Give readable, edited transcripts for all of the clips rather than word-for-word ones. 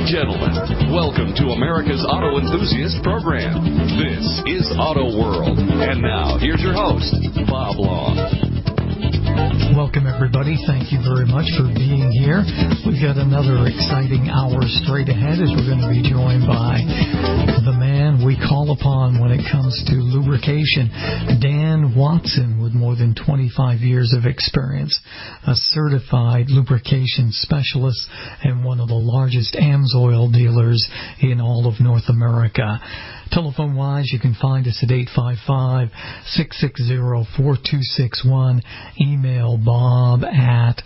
gentlemen, welcome to America's Auto Enthusiast Program. This is Auto World. And now, here's your host, Bob Long. Welcome, everybody. Thank you very much for being here. We've got another exciting hour straight ahead as we're going to be joined by the man we call upon when it comes to lubrication, Dan Watson, with more than 25 years of experience, a certified lubrication specialist and one of the largest Amsoil dealers in all of North America. Telephone-wise, you can find us at 855-660-4261. Email Bob at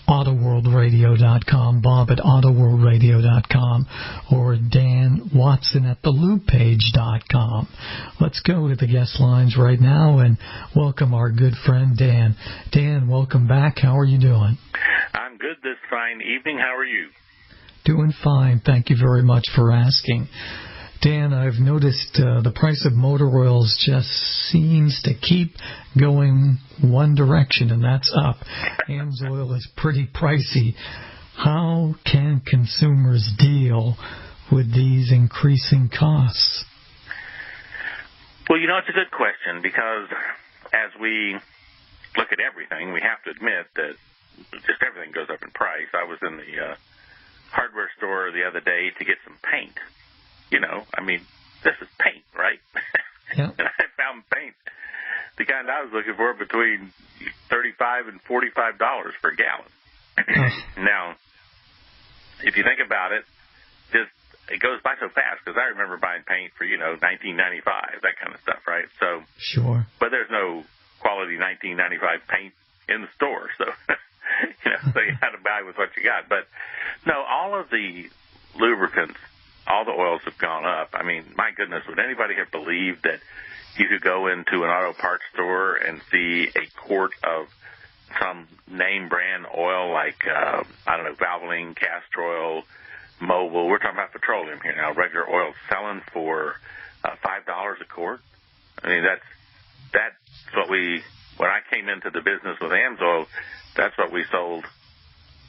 autoworldradio.com, Bob at autoworldradio.com, or Dan Watson at thelubepage.com. Let's go to the guest lines right now and welcome our good friend Dan. Dan, welcome back. How are you doing? I'm good this fine evening. How are you? Doing fine. Thank you very much for asking. Dan, I've noticed the price of motor oils just seems to keep going one direction, and that's up. Amsoil is pretty pricey. How can consumers deal with these increasing costs? Well, it's a good question, because as we look at everything, we have to admit that just everything goes up in price. I was in the hardware store the other day to get some paint. This is paint, right? Yeah. And I found paint, the kind I was looking for, between $35 and $45 per gallon. Now, if you think about it, it goes by so fast, because I remember buying paint for, $19.95, that kind of stuff, right? So, sure. But there's no quality $19.95 paint in the store, so, so you had to buy with what you got. But, no, all of the lubricants, all the oils have gone up. My goodness, would anybody have believed that you could go into an auto parts store and see a quart of some name brand oil like, Valvoline, Castor Oil, Mobil? We're talking about petroleum here now. Regular oil selling for $5 a quart. That's what when I came into the business with Amsoil, that's what we sold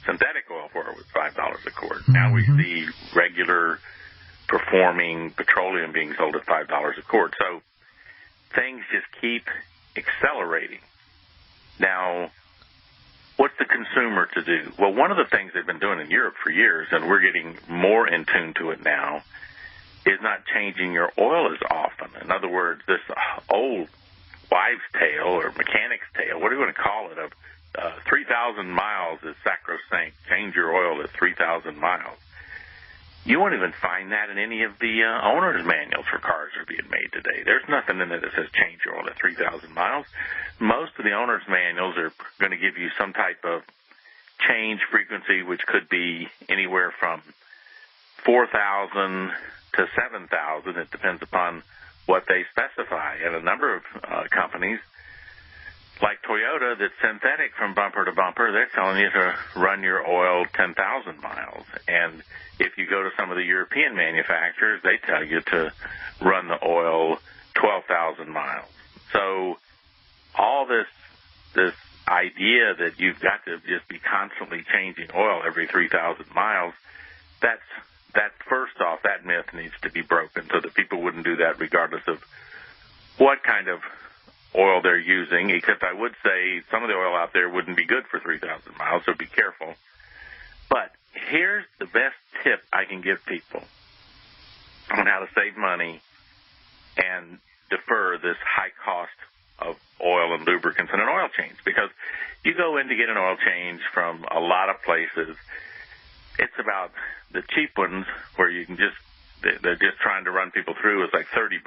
synthetic oil for, was $5 a quart. Mm-hmm. Now we see regular performing petroleum being sold at $5 a quart. So things just keep accelerating. Now, what's the consumer to do? Well, one of the things they've been doing in Europe for years, and we're getting more in tune to it now, is not changing your oil as often. In other words, this old wives' tale or mechanic's tale, what do you want to call it, of 3,000 miles is sacrosanct. Change your oil at 3,000 miles. You won't even find that in any of the owner's manuals for cars that are being made today. There's nothing in it that says change your oil at 3,000 miles. Most of the owner's manuals are going to give you some type of change frequency, which could be anywhere from 4,000 to 7,000. It depends upon what they specify. And a number of companies, like Toyota, that's synthetic from bumper to bumper, they're telling you to run your oil 10,000 miles. And if you go to some of the European manufacturers, they tell you to run the oil 12,000 miles. So all this idea that you've got to just be constantly changing oil every 3,000 miles, that first off, that myth needs to be broken so that people wouldn't do that regardless of what kind of oil they're using, except I would say some of the oil out there wouldn't be good for 3,000 miles, so be careful. But here's the best tip I can give people on how to save money and defer this high cost of oil and lubricants and an oil change. Because you go in to get an oil change from a lot of places, it's about the cheap ones where you can they're just trying to run people through, is like $30.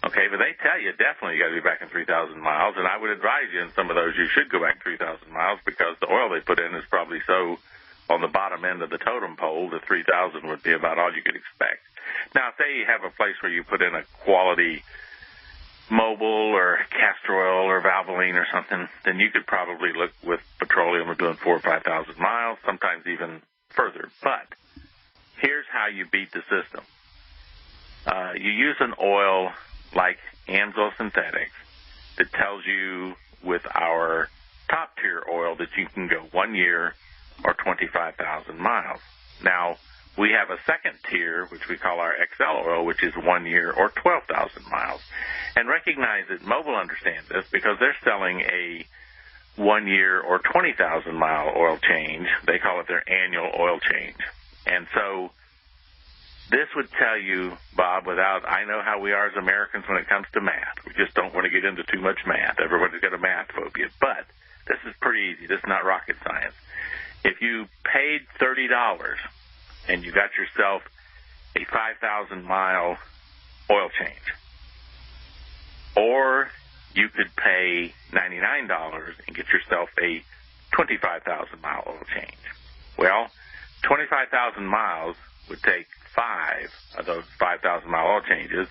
Okay, but they tell you definitely you got to be back in 3,000 miles, and I would advise you in some of those you should go back 3,000 miles, because the oil they put in is probably so on the bottom end of the totem pole that 3,000 would be about all you could expect. Now, if they have a place where you put in a quality Mobil or Castor Oil or Valvoline or something, then you could probably look with petroleum of doing 4,000 or 5,000 miles, sometimes even further. But here's how you beat the system. You use an oil like Amsoil Synthetics that tells you with our top-tier oil that you can go 1 year or 25,000 miles. Now, we have a second tier, which we call our XL oil, which is 1 year or 12,000 miles. And recognize that Mobil understands this because they're selling a 1 year or 20,000 mile oil change. They call it their annual oil change. And so this would tell you, Bob, I know how we are as Americans when it comes to math. We just don't want to get into too much math. Everybody's got a math phobia. But this is pretty easy. This is not rocket science. If you paid $30 and you got yourself a 5,000 mile oil change, or you could pay $99 and get yourself a 25,000 mile oil change. Well, 25,000 miles would take 5 of those 5,000 mile oil changes.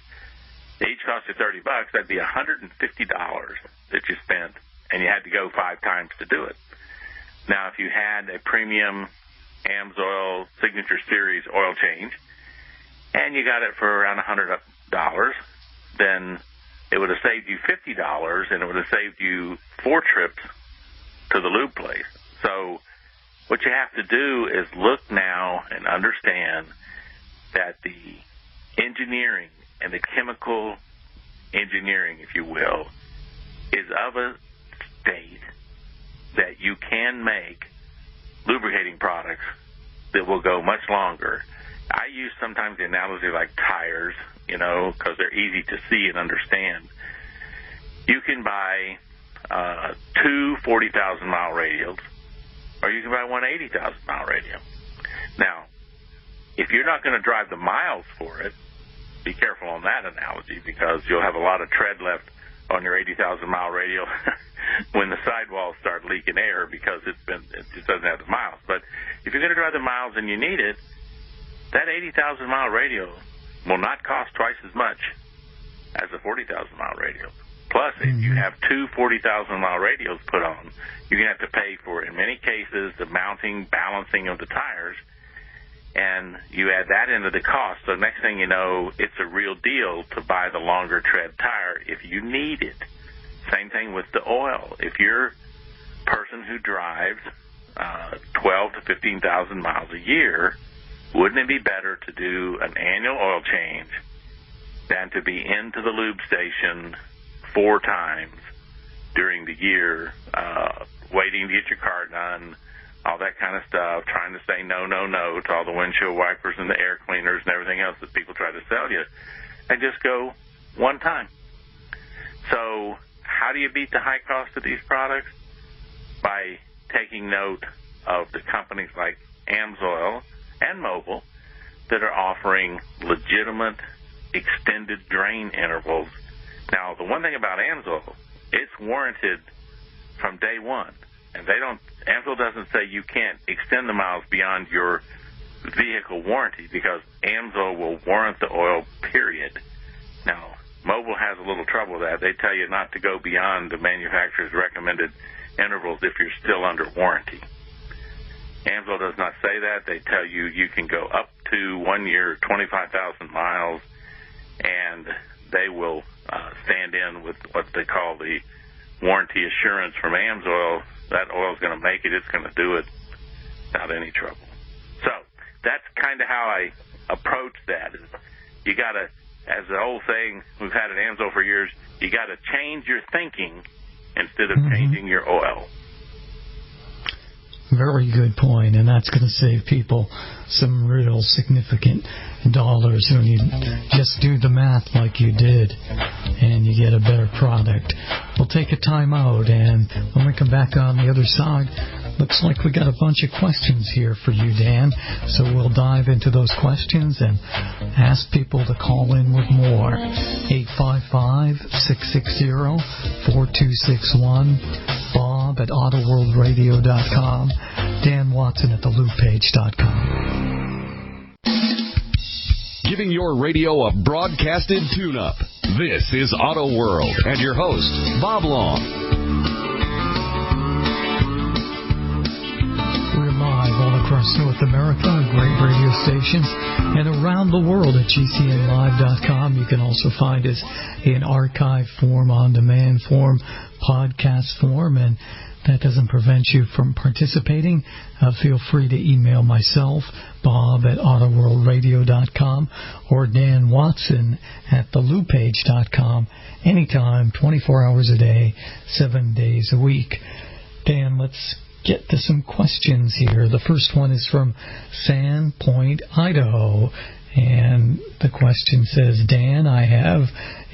They each cost you $30. That'd be $150 that you spent, and you had to go 5 times to do it. Now, if you had a premium Amsoil Signature Series oil change, and you got it for around $100, then it would have saved you $50, and it would have saved you 4 trips to the lube place. So what you have to do is look now and understand that the engineering and the chemical engineering, if you will, is of a state that you can make lubricating products that will go much longer. I use sometimes the analogy like tires, because they're easy to see and understand. You can buy 2 40,000 mile radials, or you can buy one 80,000 mile radio. Now, if you're not going to drive the miles for it, be careful on that analogy, because you'll have a lot of tread left on your 80,000 mile radio when the sidewalls start leaking air because it just doesn't have the miles. But if you're going to drive the miles and you need it, that 80,000 mile radio will not cost twice as much as a 40,000 mile radio. Plus, if you have 2 40,000 mile radios put on, you're going to have to pay for, in many cases, the mounting, balancing of the tires, and you add that into the cost. So next thing you know, it's a real deal to buy the longer tread tire if you need it. Same thing with the oil. If you're a person who drives 12 to 15,000 miles a year, wouldn't it be better to do an annual oil change than to be into the lube station 4 times during the year, waiting to get your car done, all that kind of stuff, trying to say no to all the windshield wipers and the air cleaners and everything else that people try to sell you, and just go 1 time. So how do you beat the high cost of these products? By taking note of the companies like Amsoil and Mobil that are offering legitimate extended drain intervals. Now, the one thing about Amsoil, it's warranted from day one. And Amsoil doesn't say you can't extend the miles beyond your vehicle warranty, because Amsoil will warrant the oil, period. Now, Mobil has a little trouble with that. They tell you not to go beyond the manufacturer's recommended intervals if you're still under warranty. Amsoil does not say that. They tell you you can go up to 1 year, 25,000 miles, and they will stand in with what they call the warranty assurance from Amsoil. That oil is going to make it. It's going to do it without any trouble. So that's kind of how I approach that. You got to, as the old saying we've had at Amsoil for years, you got to change your thinking instead of changing your oil. Very good point, and that's going to save people some real significant dollars when you just do the math like you did, and you get a better product. We'll take a time out, and when we come back on the other side, looks like we got a bunch of questions here for you, Dan. So we'll dive into those questions and ask people to call in with more. 855-660-4261. Bob at AutoWorldRadio.com. Dan Watson at TheLoopPage.com. Giving your radio a broadcasted tune-up. This is Auto World, and your host, Bob Long. We're live all across North America on great radio stations and around the world at GCNlive.com. You can also find us in archive form, on-demand form, podcast form, and that doesn't prevent you from participating. Feel free to email myself, Bob at autoworldradio.com, or Dan Watson at thelubepage.com, anytime, 24 hours a day, 7 days a week. Dan, let's get to some questions here. The first one is from Sandpoint, Idaho. And the question says, Dan, I have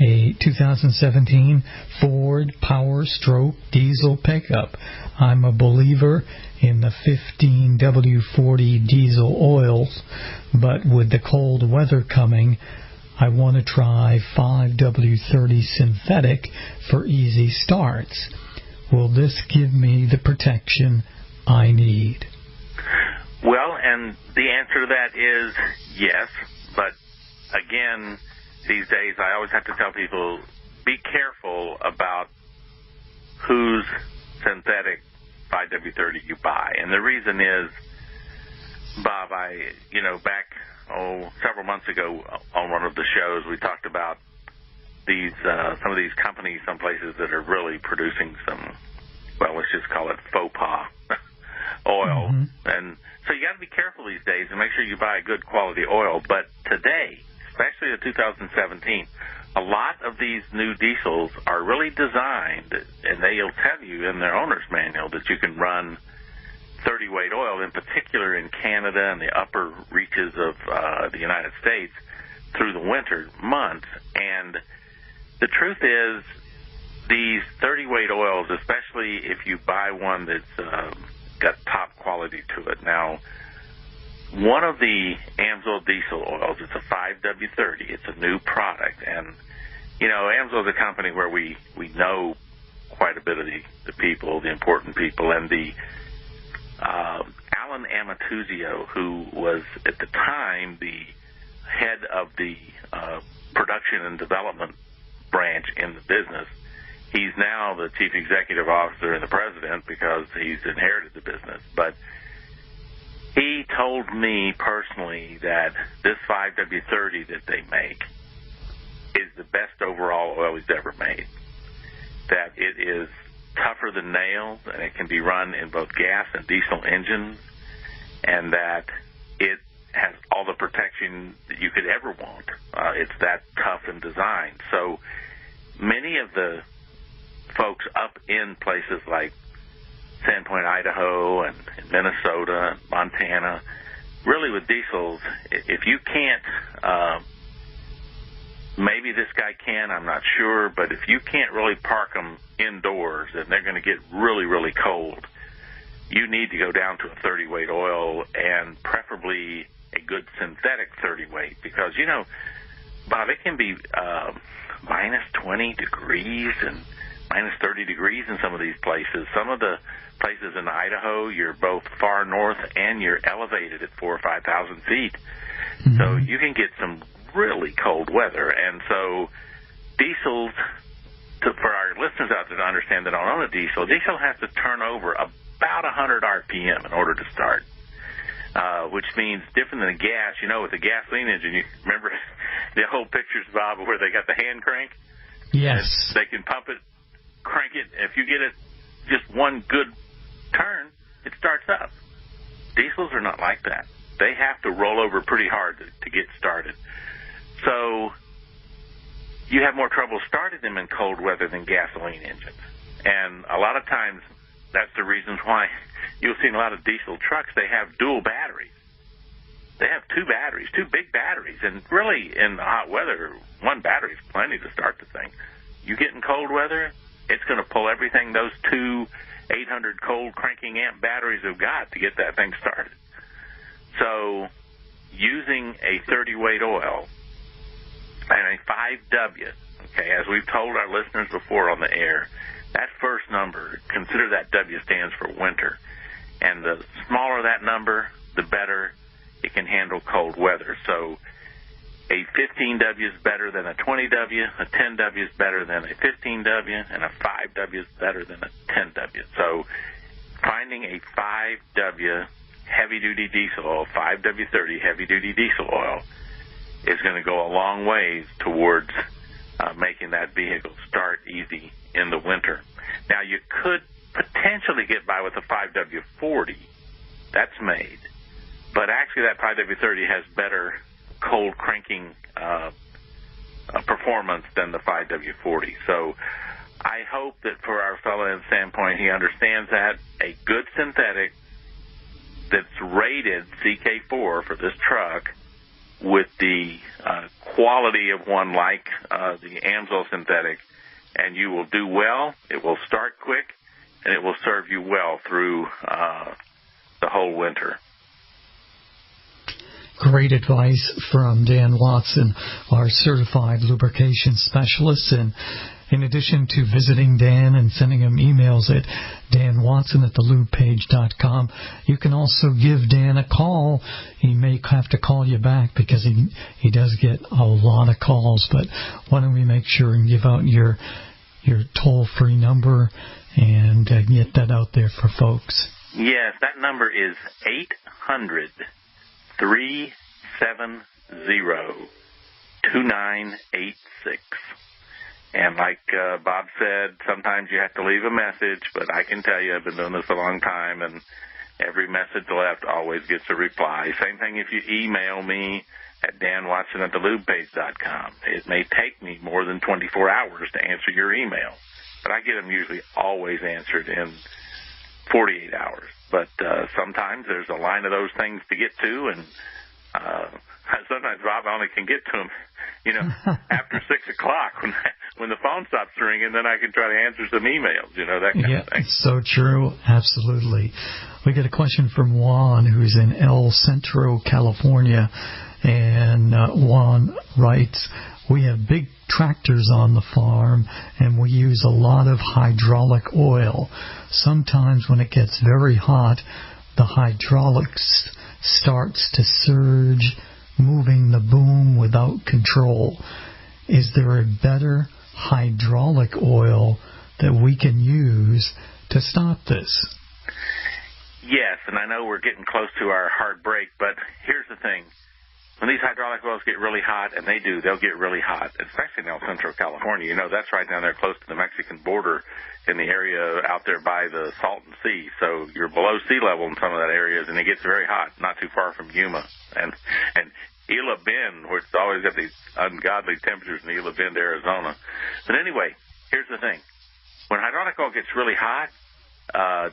a 2017 Ford Powerstroke Diesel pickup. I'm a believer in the 15W40 diesel oils, but with the cold weather coming, I want to try 5W30 synthetic for easy starts. Will this give me the protection I need? Well, and the answer to that is yes, but again, these days I always have to tell people, be careful about whose synthetic 5W30 you buy. And the reason is, Bob, back several months ago on one of the shows, we talked about these some of these companies, some places that are really producing some, well, let's just call it faux pas oil. Mm-hmm. And so you got to be careful these days and make sure you buy a good quality oil. But today, especially in 2017, a lot of these new diesels are really designed, and they'll tell you in their owner's manual that you can run 30-weight oil, in particular in Canada and the upper reaches of the United States through the winter months. And the truth is, these 30-weight oils, especially if you buy one that's got top quality to it. Now, one of the Amsoil diesel oils, it's a 5W30. It's a new product. And, Amsoil is a company where we know quite a bit of the people, the important people. And the Alan Amatuzio, who was at the time the head of the production and development branch in the business, he's now the chief executive officer and the president because he's inherited the business. But he told me personally that this 5W30 that they make is the best overall oil he's ever made. That it is tougher than nails, and it can be run in both gas and diesel engines, and that it has all the protection that you could ever want. It's that tough in design. So many of the folks up in places like Sandpoint, Idaho, and Minnesota, and Montana, really with diesels, if you can't, maybe this guy can, I'm not sure, but if you can't really park them indoors and they're going to get really, really cold, you need to go down to a 30-weight oil, and preferably a good synthetic 30-weight, because, Bob, it can be minus 20 degrees and minus 30 degrees in some of these places. Some of the places in Idaho, you're both far north and you're elevated at 4,000 or 5,000 feet. Mm-hmm. So you can get some really cold weather. And so diesels, for our listeners out there to understand that don't own a diesel has to turn over about 100 RPM in order to start, which means different than a gas. With a gasoline engine, you remember the old pictures, Bob, where they got the hand crank? Yes. They can pump it, crank it. If you get it just one good turn, it starts up. Diesels are not like that. They have to roll over pretty hard to get started. So you have more trouble starting them in cold weather than gasoline engines. And a lot of times that's the reasons why you'll see in a lot of diesel trucks, they have dual batteries. They have two big batteries. And really in hot weather, one battery is plenty to start the thing. You get in cold weather, it's going to pull everything those two 800 cold cranking amp batteries have got to get that thing started. So using a 30-weight oil and a 5W, okay, as we've told our listeners before on the air, that first number, consider that W stands for winter. And the smaller that number, the better it can handle cold weather. So a 15W is better than a 20W, a 10W is better than a 15W, and a 5W is better than a 10W. So finding a 5W heavy-duty diesel oil, 5W30 heavy-duty diesel oil, is going to go a long ways towards making that vehicle start easy in the winter. Now, you could potentially get by with a 5W40. That's made. But actually that 5W30 has better cold cranking performance than the 5W40. So I hope that for our fellow in Sandpoint, he understands that a good synthetic that's rated CK4 for this truck with the quality of one like the Amsoil synthetic, and you will do well. It will start quick, and it will serve you well through the whole winter. Great advice from Dan Watson, our certified lubrication specialist. And in addition to visiting Dan and sending him emails at danwatson@thelubepage.com, you can also give Dan a call. He may have to call you back because he does get a lot of calls. But why don't we make sure and give out your toll-free number and get that out there for folks? Yes, that number is 800-370-2986. And like Bob said, sometimes you have to leave a message, but I can tell you I've been doing this a long time, and every message left always gets a reply. Same thing if you email me at danwatson@thelubepage.com. It may take me more than 24 hours to answer your email, but I get them usually always answered in 48 hours. But sometimes there's a line of those things to get to, and sometimes Bob only can get to them, after 6 o'clock when the phone stops ringing, then I can try to answer some emails, that kind of thing. So true. Absolutely. We get a question from Juan, who's in El Centro, California, and Juan writes, we have big tractors on the farm, and we use a lot of hydraulic oil. Sometimes when it gets very hot, the hydraulics starts to surge, moving the boom without control. Is there a better hydraulic oil that we can use to stop this? Yes, and I know we're getting close to our hard break, but here's the thing. When these hydraulic oils get really hot, and they'll get really hot, especially in El Centro, California. That's right down there close to the Mexican border in the area out there by the Salton Sea. So you're below sea level in some of that areas, and it gets very hot, not too far from Yuma. And Isla Bend, where it's always got these ungodly temperatures in Isla Bend, Arizona. But anyway, here's the thing. When hydraulic oil gets really hot,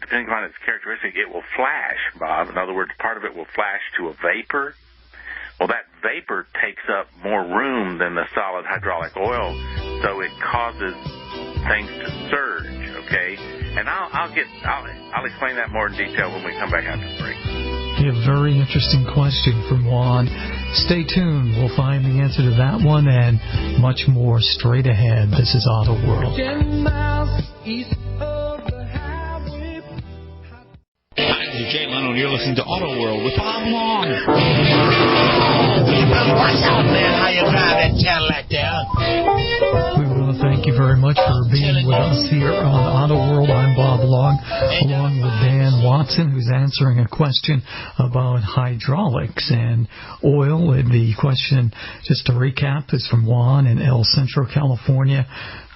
depending on its characteristic, it will flash, Bob. In other words, part of it will flash to a vapor. Well, that vapor takes up more room than the solid hydraulic oil, so it causes things to surge, okay? And I'll explain that more in detail when we come back after the break. A very interesting question from Juan. Stay tuned. We'll find the answer to that one and much more straight ahead. This is Auto World. 10 miles east of the highway. Hi, this is Jay Leno, and you're listening to Auto World with Bob Long. What's up, man? How you drive that Cadillac there? We want to thank you very much for being with us here on Auto World. I'm Bob Long, along with Dan Watson, who's answering a question about hydraulics and oil. And the question, just to recap, is from Juan in El Centro, California.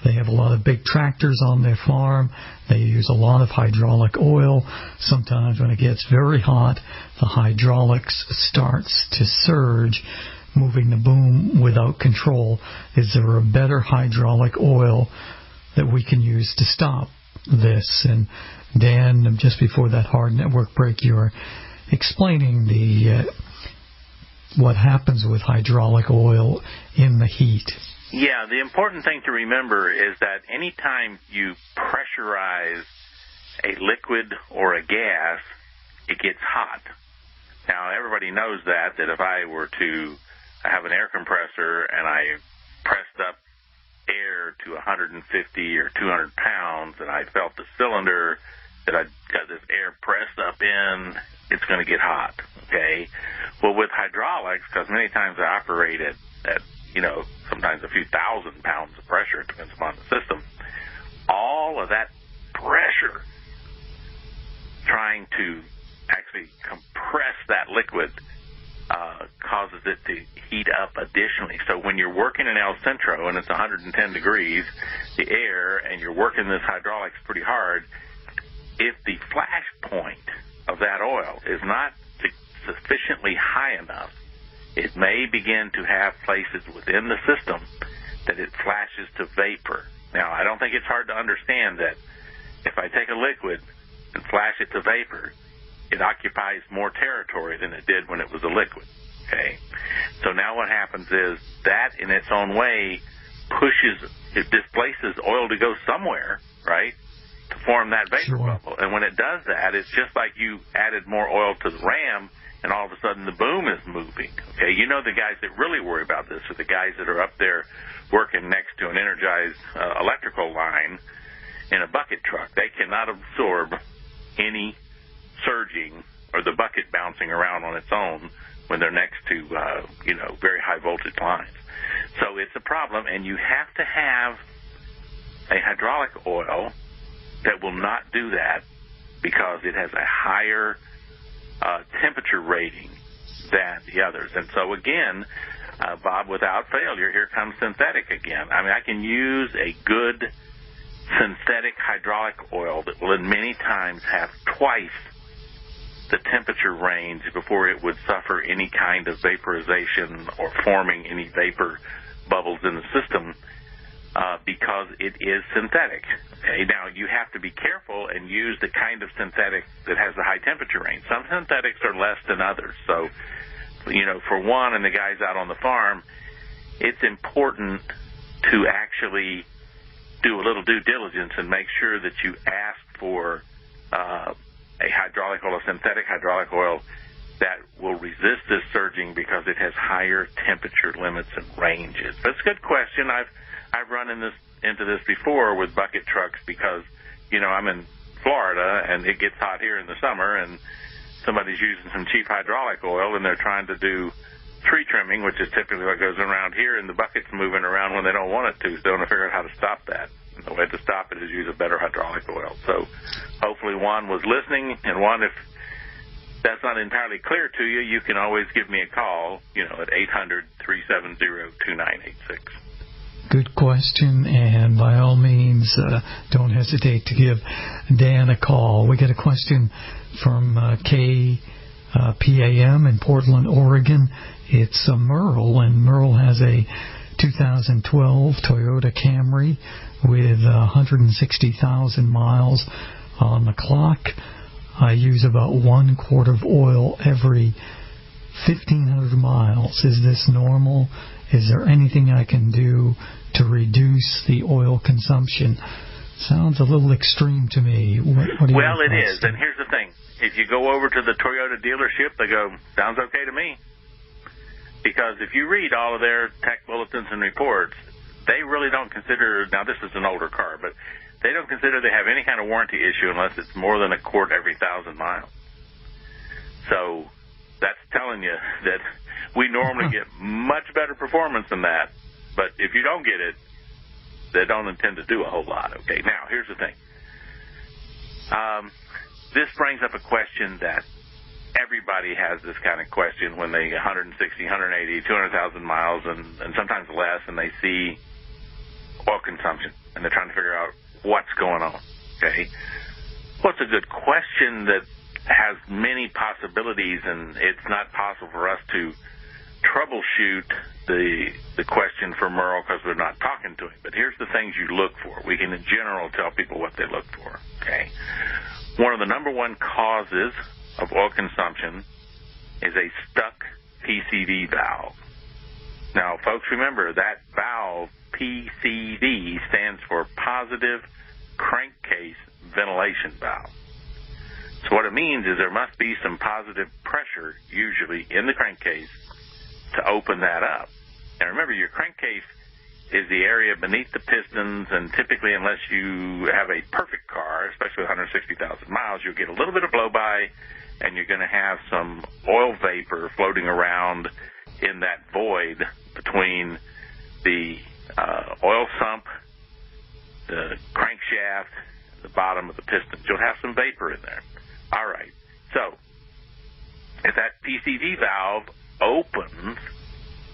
They have a lot of big tractors on their farm. They use a lot of hydraulic oil. Sometimes when it gets very hot, the hydraulics starts to surge, moving the boom without control. Is there a better hydraulic oil that we can use to stop this? And Dan, just before that hard network break, you were explaining what happens with hydraulic oil in the heat. Yeah, the important thing to remember is that anytime you pressurize a liquid or a gas, it gets hot. Now, everybody knows that if I were to have an air compressor and I pressed up air to 150 or 200 pounds and I felt the cylinder that I got this air pressed up in, it's going to get hot, okay? Well, with hydraulics, because many times I operate at sometimes a few thousand pounds of pressure, it depends upon the system, all of that pressure trying to actually compress that liquid causes it to heat up additionally. So when you're working in El Centro and it's 110 degrees, the air, and you're working this hydraulics pretty hard, if the flash point of that oil is not sufficiently high enough, it may begin to have places within the system that it flashes to vapor. Now, I don't think it's hard to understand that if I take a liquid and flash it to vapor, it occupies more territory than it did when it was a liquid. Okay? So now what happens is that in its own way it displaces oil to go somewhere, right, to form that vapor bubble. And when it does that, it's just like you added more oil to the ram, and all of a sudden the boom is moving. Okay, you know the guys that really worry about this are the guys that are up there working next to an energized electrical line in a bucket truck. They cannot absorb any surging or the bucket bouncing around on its own when they're next to, very high voltage lines. So it's a problem, and you have to have a hydraulic oil that will not do that because it has a higher temperature rating than the others. And so again, Bob, without failure, here comes synthetic again. I mean, I can use a good synthetic hydraulic oil that will in many times have twice the temperature range before it would suffer any kind of vaporization or forming any vapor bubbles in the system because it is synthetic. Okay, now you have to be careful and use the kind of synthetic that has the high temperature range. Some synthetics are less than others. So, for one, and the guys out on the farm, it's important to actually do a little due diligence and make sure that you ask for a hydraulic oil, a synthetic hydraulic oil that will resist this surging because it has higher temperature limits and ranges. But it's a good question. I've run into this before with bucket trucks because, I'm in Florida and it gets hot here in the summer and somebody's using some cheap hydraulic oil and they're trying to do tree trimming, which is typically what goes around here, and the bucket's moving around when they don't want it to, so they want to figure out how to stop that. And the way to stop it is use a better hydraulic oil. So hopefully Juan was listening, and Juan, if that's not entirely clear to you, you can always give me a call, at 800-370-2986. Good question, and by all means, don't hesitate to give Dan a call. We get a question from KPAM in Portland, Oregon. It's Merle, and Merle has a 2012 Toyota Camry with 160,000 miles on the clock. I use about 1 quart of oil every 1,500 miles. Is this normal? Is there anything I can do to reduce the oil consumption? Sounds a little extreme to me. What do you Well, it is, and here's the thing. If you go over to the Toyota dealership, they go, sounds okay to me. Because if you read all of their tech bulletins and reports, they really don't consider, now this is an older car, but they don't consider they have any kind of warranty issue unless it's more than a quart every 1,000 miles. So that's telling you that we normally get much better performance than that. But if you don't get it, they don't intend to do a whole lot. Okay, now here's the thing. This brings up a question that everybody has this kind of question when they 160, 180, 200,000 miles and sometimes less, and they see oil consumption, and they're trying to figure out what's going on. Okay, well, it's a good question that has many possibilities, and it's not possible for us to troubleshoot the question for Merle because we're not talking to him. But here's the things you look for. We can, in general, tell people what they look for. Okay, one of the number one causes of oil consumption is a stuck PCV valve. Now, folks, remember that valve, PCV, stands for positive crankcase ventilation valve. So what it means is there must be some positive pressure, usually in the crankcase, to open that up. And remember, your crankcase is the area beneath the pistons, and typically, unless you have a perfect car, especially with 160,000 miles, you'll get a little bit of blow-by, and you're going to have some oil vapor floating around in that void between the oil sump, the crankshaft, the bottom of the pistons. You'll have some vapor in there. All right. So if that PCV valve opens,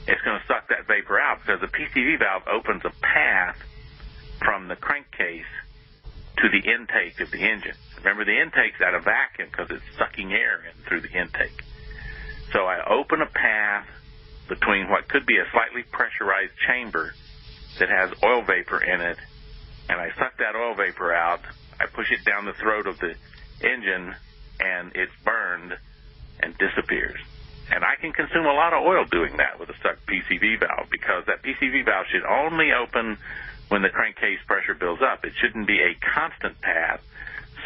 it's going to suck that vapor out because the PCV valve opens a path from the crankcase to the intake of the engine. Remember, the intake's at a vacuum because it's sucking air in through the intake. So I open a path between what could be a slightly pressurized chamber that has oil vapor in it, and I suck that oil vapor out. I push it down the throat of the engine, and it's burned and disappears. And I can consume a lot of oil doing that with a sucked PCV valve, because that PCV valve should only open when the crankcase pressure builds up. It shouldn't be a constant path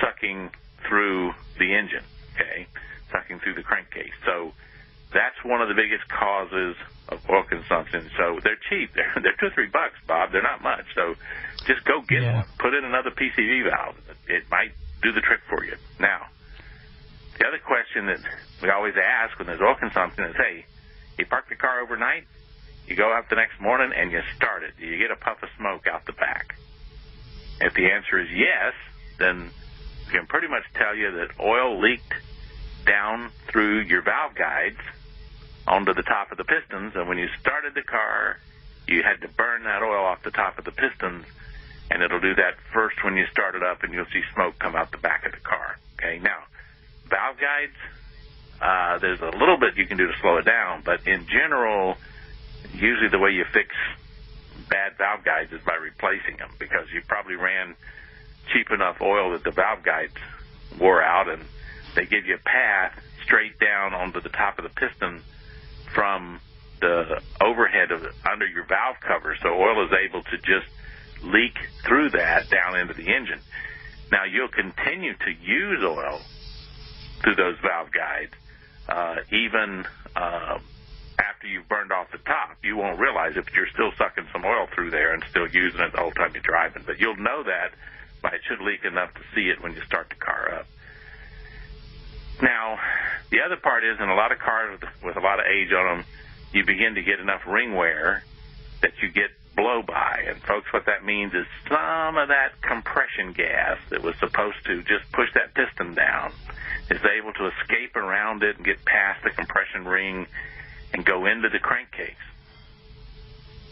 sucking through the engine, okay, sucking through the crankcase. So that's one of the biggest causes of oil consumption. So they're cheap. They're $2 or $3, Bob. They're not much. So just go get one. Put in another PCV valve. It might do the trick for you. Now, the other question that we always ask when there's oil consumption is, hey, you park the car overnight, you go up the next morning, and you start it. Do you get a puff of smoke out the back? If the answer is yes, then we can pretty much tell you that oil leaked down through your valve guides onto the top of the pistons, and when you started the car, you had to burn that oil off the top of the pistons, and it'll do that first when you start it up, and you'll see smoke come out the back of the car. Okay, now, valve guides, there's a little bit you can do to slow it down, but in general, usually the way you fix bad valve guides is by replacing them, because you probably ran cheap enough oil that the valve guides wore out, and they give you a path straight down onto the top of the piston from the overhead of under your valve cover, so oil is able to just leak through that down into the engine. Now, you'll continue to use oil through those valve guides, even after you've burned off the top. You won't realize it, but you're still sucking some oil through there and still using it the whole time you're driving. But you'll know that by it should leak enough to see it when you start the car up. Now, the other part is, in a lot of cars with a lot of age on them, you begin to get enough ring wear that you get blow-by. And, folks, what that means is some of that compression gas that was supposed to just push that piston down is able to escape around it and get past the compression ring and go into the crankcase.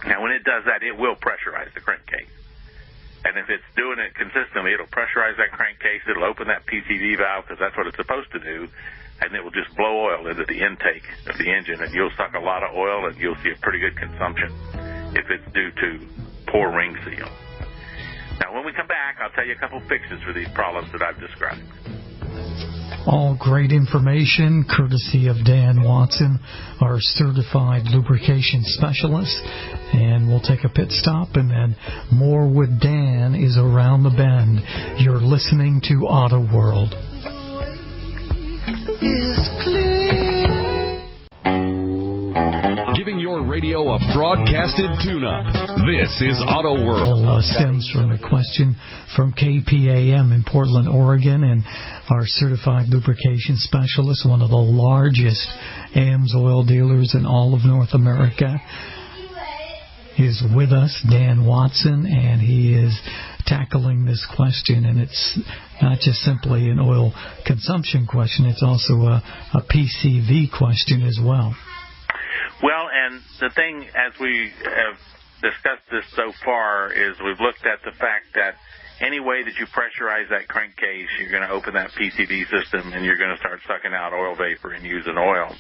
Now, when it does that, it will pressurize the crankcase. And if it's doing it consistently, it'll pressurize that crankcase, it'll open that PCV valve, because that's what it's supposed to do, and it will just blow oil into the intake of the engine, and you'll suck a lot of oil, and you'll see a pretty good consumption if it's due to poor ring seal. Now, when we come back, I'll tell you a couple fixes for these problems that I've described. All great information, courtesy of Dan Watson, our certified lubrication specialist. And we'll take a pit stop, and then more with Dan is around the bend. You're listening to Auto World. Giving your radio a broadcasted tune-up. This is Auto World. Stems from a question from KPAM in Portland, Oregon, and our certified lubrication specialist, one of the largest Amsoil dealers in all of North America, is with us, Dan Watson, and he is tackling this question. And it's not just simply an oil consumption question, it's also a PCV question as well. Well, and the thing, as we have discussed this so far, is we've looked at the fact that any way that you pressurize that crankcase, you're going to open that PCV system and you're going to start sucking out oil vapor and using oil.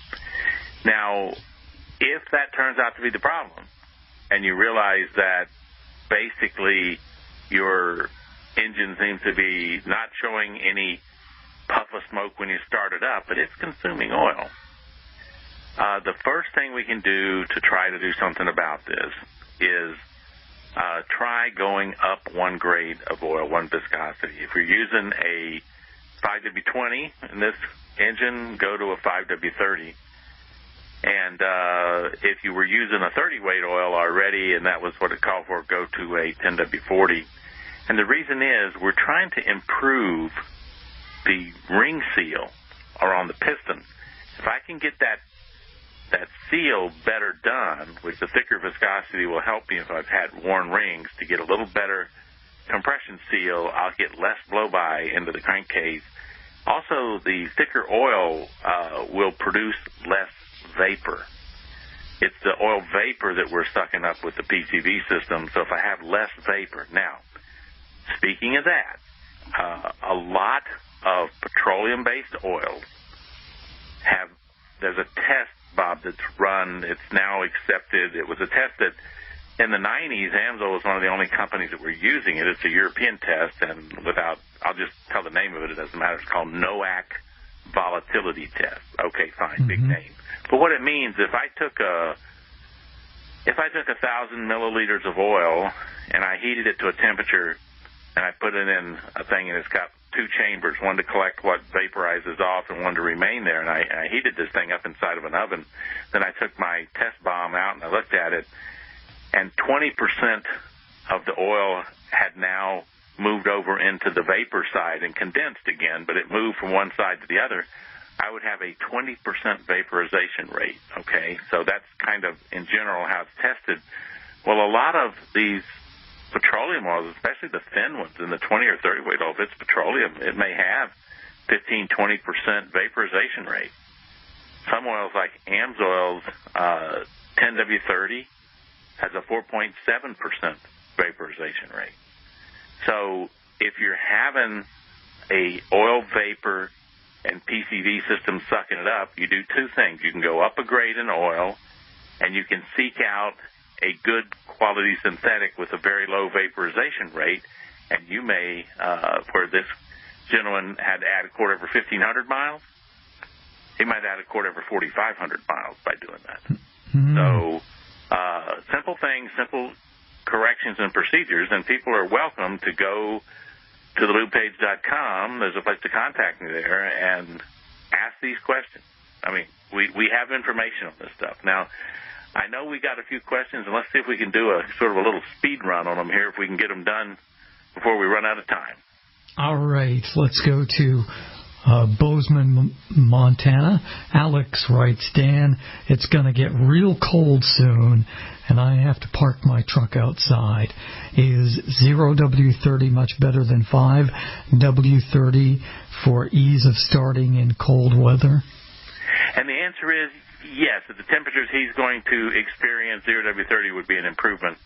Now, if that turns out to be the problem, and you realize that basically your engine seems to be not showing any puff of smoke when you start it up, but it's consuming oil, the first thing we can do to try to do something about this is try going up one grade of oil, one viscosity. If you're using a 5W20 in this engine, go to a 5W30. And if you were using a 30-weight oil already, and that was what it called for, go to a 10W40. And the reason is we're trying to improve the ring seal around the piston. If I can get that seal better done, which the thicker viscosity will help me if I've had worn rings, to get a little better compression seal, I'll get less blow-by into the crankcase. Also, the thicker oil will produce less vapor. It's the oil vapor that we're sucking up with the PCV system, so if I have less vapor. Now, speaking of that, a lot of petroleum-based oils there's a test, Bob, that's run. It's now accepted. It was a test that in the 90s, Amsoil was one of the only companies that were using it. It's a European test, and I'll just tell the name of it. It doesn't matter. It's called Noak Volatility Test. Okay, fine, big name. But what it means, if I took 1,000 milliliters of oil and I heated it to a temperature and I put it in a thing and it's got two chambers, one to collect what vaporizes off and one to remain there, and I heated this thing up inside of an oven. Then I took my test bomb out and I looked at it, and 20% of the oil had now moved over into the vapor side and condensed again, but it moved from one side to the other. I would have a 20% vaporization rate, okay? So that's kind of, in general, how it's tested. Well, a lot of these petroleum oils, especially the thin ones in the 20 or 30 weight oil, if it's petroleum, it may have 15, 20% vaporization rate. Some oils like Amsoil's 10W30 has a 4.7% vaporization rate. So if you're having a oil vapor and PCV system sucking it up, you do two things. You can go up a grade in oil, and you can seek out a good quality synthetic with a very low vaporization rate, and you may, where this gentleman had to add a quart every 1,500 miles, he might add a quart every 4,500 miles by doing that. So simple things, simple corrections and procedures, and people are welcome to go to thelubepage.com. There's a place to contact me there and ask these questions. I mean, we have information on this stuff. Now, I know we got a few questions, and let's see if we can do a sort of a little speed run on them here, if we can get them done before we run out of time. All right, let's go to Bozeman, Montana. Alex writes, Dan, it's going to get real cold soon, and I have to park my truck outside. Is 0W30 much better than 5W30 for ease of starting in cold weather? And the answer is yes. At the temperatures he's going to experience, 0W30 would be an improvement.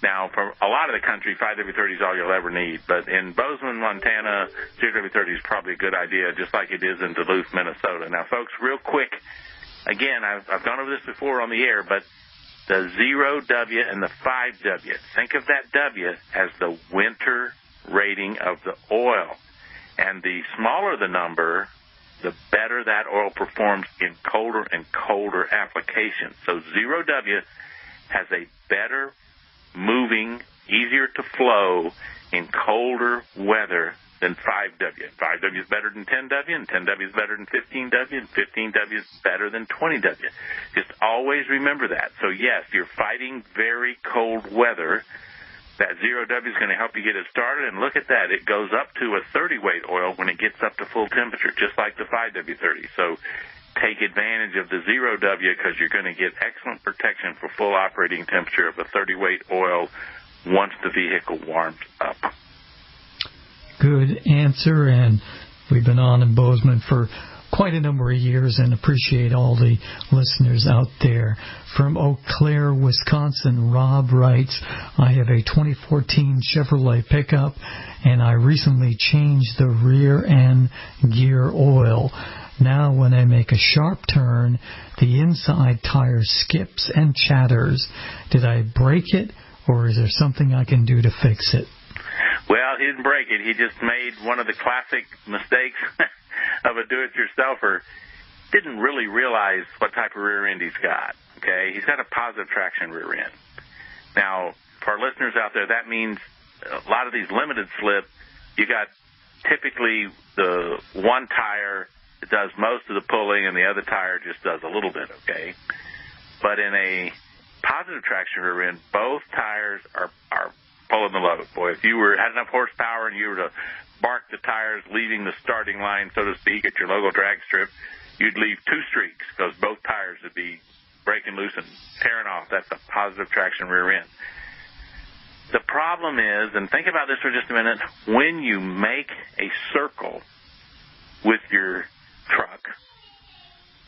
Now, for a lot of the country, 5W30 is all you'll ever need. But in Bozeman, Montana, 0W30 is probably a good idea, just like it is in Duluth, Minnesota. Now, folks, real quick, again, I've gone over this before on the air, but the 0W and the 5W, think of that W as the winter rating of the oil. And the smaller the number, the better that oil performs in colder and colder applications. So 0W has a better moving, easier to flow in colder weather than 5W. 5W is better than 10W, and 10W is better than 15W, and 15W is better than 20W. Just always remember that. So, yes, you're fighting very cold weather. That 0W is going to help you get it started, and look at that. It goes up to a 30-weight oil when it gets up to full temperature, just like the 5W30. So take advantage of the 0W because you're going to get excellent protection for full operating temperature of a 30-weight oil once the vehicle warms up. Good answer, and we've been on in Bozeman for quite a number of years and appreciate all the listeners out there. From Eau Claire, Wisconsin, Rob writes, I have a 2014 Chevrolet pickup, and I recently changed the rear end gear oil. Now when I make a sharp turn, the inside tire skips and chatters. Did I break it, or is there something I can do to fix it? Well, he didn't break it. He just made one of the classic mistakes of a do-it-yourselfer. Didn't really realize what type of rear end he's got. Okay, he's got a positive traction rear end. Now, for our listeners out there, that means a lot of these limited slip, you got typically the one tire that does most of the pulling and the other tire just does a little bit, okay? But in a positive traction rear end, both tires are pulling the load. Boy, if you had enough horsepower and you were to bark the tires leaving the starting line, so to speak, at your local drag strip, you'd leave two streaks because both tires would be breaking loose and tearing off. That's a positive traction rear end. The problem is, and think about this for just a minute, when you make a circle with your truck,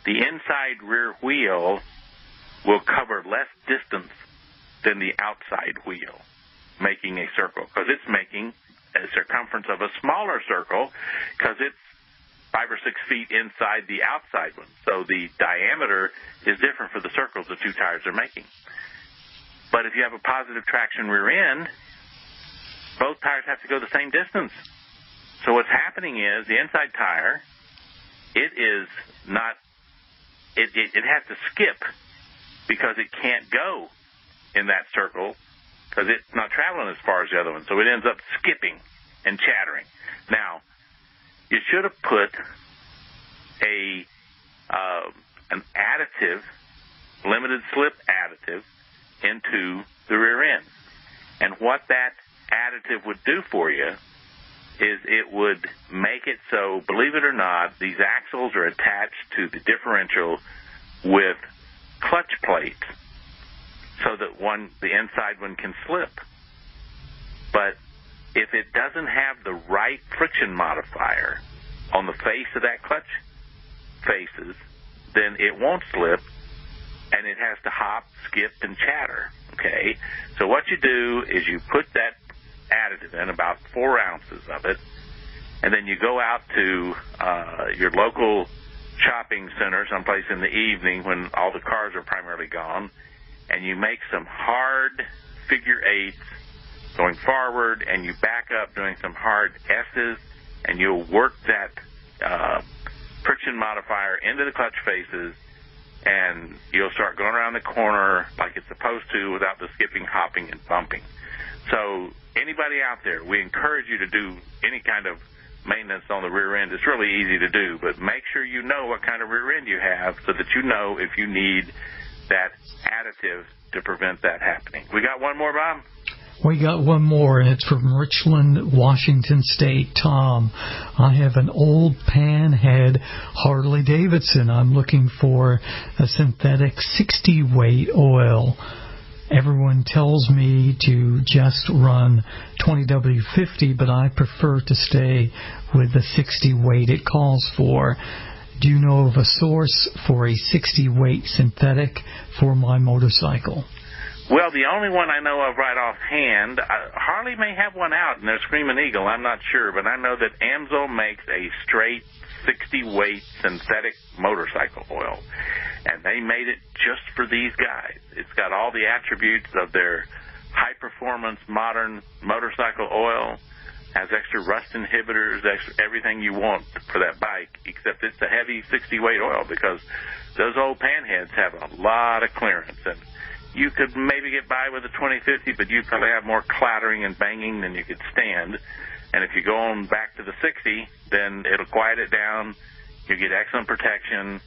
the inside rear wheel will cover less distance than the outside wheel making a circle because it's making a circumference of a smaller circle because it's 5 or 6 feet inside the outside one. So the diameter is different for the circles the two tires are making. But if you have a positive traction rear end, both tires have to go the same distance. So what's happening is the inside tire, it has to skip because it can't go in that circle because it's not traveling as far as the other one. So it ends up skipping and chattering. Now, you should have put an additive, limited slip additive into the rear end. And what that additive would do for you is it would make it so, believe it or not, these axles are attached to the differential with clutch plates so that the inside one can slip. But if it doesn't have the right friction modifier on the face of that clutch faces, then it won't slip, and it has to hop, skip, and chatter, okay? So what you do is you put that additive in, about 4 ounces of it, and then you go out to your local shopping center someplace in the evening when all the cars are primarily gone, and you make some hard figure eights going forward, and you back up doing some hard S's, and you'll work that friction modifier into the clutch faces, and you'll start going around the corner like it's supposed to without the skipping, hopping, and bumping. So anybody out there, we encourage you to do any kind of maintenance on the rear end. It's really easy to do, but make sure you know what kind of rear end you have so that you know if you need that additive to prevent that happening. We got one more, Bob? We got one more, and it's from Richland, Washington State. Tom, I have an old panhead Harley Davidson. I'm looking for a synthetic 60-weight oil. Everyone tells me to just run 20W50, but I prefer to stay with the 60 weight it calls for. Do you know of a source for a 60 weight synthetic for my motorcycle? Well, the only one I know of right offhand, Harley may have one out, and they're Screaming Eagle. I'm not sure, but I know that Amsoil makes a straight 60-weight synthetic motorcycle oil, and they made it just for these guys. It's got all the attributes of their high-performance modern motorcycle oil, has extra rust inhibitors, extra everything you want for that bike, except it's a heavy 60-weight oil because those old panheads have a lot of clearance, and you could maybe get by with a 2050, but you'd probably have more clattering and banging than you could stand. And if you go on back to the 60, then it'll quiet it down. You get excellent protection,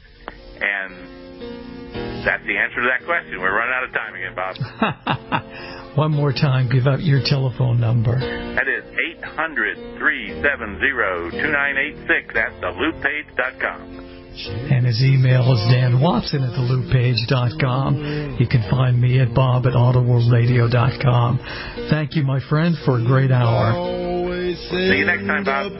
and that's the answer to that question. We're running out of time again, Bob. One more time, give out your telephone number. That is 800-370-2986. That's theloopage.com. And his email is danwatson@theloopage.com. You can find me at bob@autoworldradio.com. Thank you, my friend, for a great hour. See you next time, Bob.